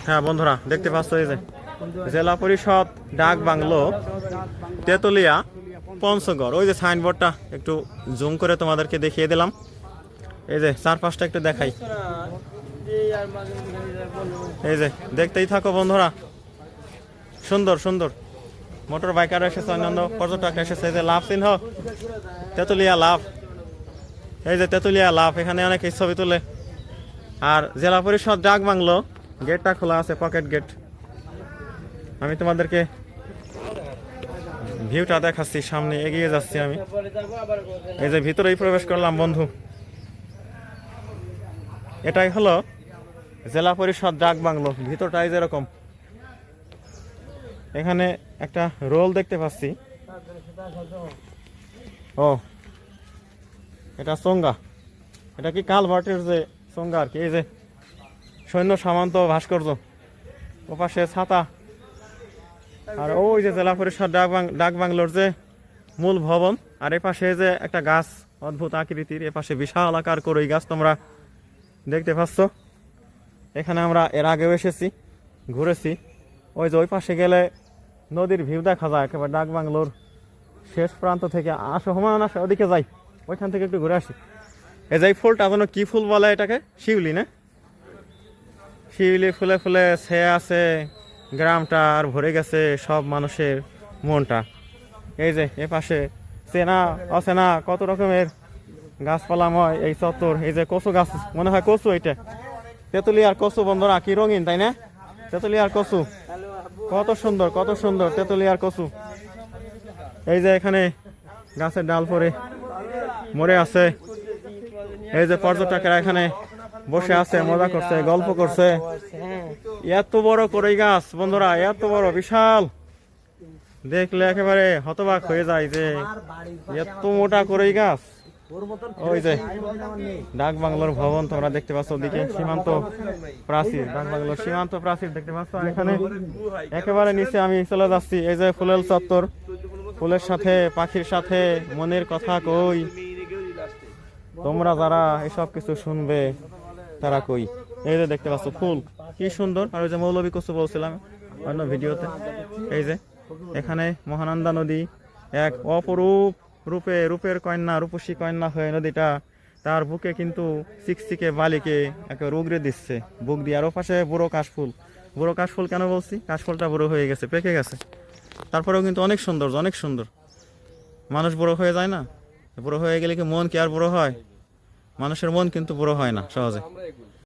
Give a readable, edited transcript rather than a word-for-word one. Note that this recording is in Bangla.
হ্যাঁ বন্ধুরা দেখতে পাচ্ছ এই যে জেলা পরিষদ ডাক বাংলো তেতুলিয়া পঞ্চগড়। ওই যে সাইনবোর্ডটা একটু জুম করে তোমাদেরকে দেখিয়ে দিলাম। এই যে চারপাশটা একটু দেখাই। এই যে দেখতেই থাকো বন্ধুরা, সুন্দর সুন্দর মোটর বাইকার এসেছে, অন্যান্য পর্যটক এসেছে। এই যে লাভ চিহ্ন তেতুলিয়া লাভ, এই যে তেতুলিয়া লাভ, এখানে অনেকে ছবি তুলে। আর জেলা পরিষদ ডাক বাংলো গেটটা খোলা আছে, পকেট গেট। আমি তোমাদেরকে ভিউটা দেখাচ্ছি, সামনে এগিয়ে যাচ্ছি আমি। এই যে ভিতরেই প্রবেশ করলাম বন্ধু। এটাই হলো জেলা পরিষদ ডাক বাংলো। ভিতরটাই যেরকম, এখানে একটা রোল দেখতে পাচ্ছি। ও এটা চোঙ্গা, এটা কি কালভার্টের যে চোঙ্গা আর কি। এই যে সৈন্য সামন্ত ভাস্কর্য, ওপাশে ছাতা। আর ওই যে জেলা পরিষদ ডাক বাংলোর যে মূল ভবন। আর এপাশে যে একটা গাছ অদ্ভুত আকৃতির, এপাশে বিশাল আকার করই গাছ তোমরা দেখতে পাচ্ছ। এখানে আমরা এর আগেও এসেছি, ঘুরেছি। ওই যে ওই পাশে গেলে নদীর ভিউ দেখা যায় একেবারে ডাক বাংলোর শেষ প্রান্ত থেকে। আসো হুমায়ুন, আসো ওদিকে যাই, ওইখান থেকে একটু ঘুরে আসি। এই যে এই ফুলটা যেন কি ফুল বলে এটাকে, শিউলি না? শিউলি ফুলে ফুলে ছেয়ে আছে গ্রামটা, আর ভরে গেছে সব মানুষের মনটা। এই যে এ পাশে চেনা অচেনা কত রকমের গাছপালাময় এই চত্বর। এই যে কচু গাছ, মনে হয় কচু, এটা তেতুলিয়ার কচু বন্ধুরা, কি রঙিন তাই না? তেতুলিয়ার কচু কত সুন্দর, কত সুন্দর তেতুলিয়ার কচু। এই যে এখানে গাছের ডাল পরে মরে আছে। এই যে পর্যটকেরা এখানে বসে আছে, মজা করছে, গল্প করছে। এত বড় কড়ই গাছ বন্ধুরা, এত বড়, বিশাল, দেখলে একেবারে হতবাক হয়ে যায় যে এত মোটা কড়ই গাছ। ওই যে ডাক বাংলোর ভবন তোমরা দেখতে পাচ্ছ, ওদিকে সীমান্ত প্রাচীর, ডাক বাংলোর সীমান্ত প্রাচীর দেখতে পাচ্ছ। এখানে একেবারে নিচে আমি চলে যাচ্ছি। এই যে ফুলের চত্বর, ফুলের সাথে পাখির সাথে মনের কথা কই। তোমরা যারা এসব কিছু শুনবে তারা কই। এই যে দেখতে পাচ্ছ ফুল কি সুন্দর। আর ওই যে মৌলভী কচু বলছিলাম অন্য ভিডিওতে। এই যে এখানে মহানন্দা নদী, এক অপরূপ রূপের কন্যা, রূপসী কন্যা হয়ে নদীটা তার বুকে কিন্তু চিকচিকে বালিকে একেবারে উগড়ে দিচ্ছে বুক দিয়ে। আর ওপাশে বুড়ো কাশফুল। বুড়ো কাশফুল কেন বলছি? কাশফুলটা বুড়ো হয়ে গেছে, পেকে গেছে, তারপরেও কিন্তু অনেক সুন্দর, অনেক সুন্দর। মানুষ বুড়ো হয়ে যায় না? বুড়ো হয়ে গেলে কি মন কি আর বুড়ো হয়? মানুষের মন কিন্তু বুড়ো হয় না সহজে।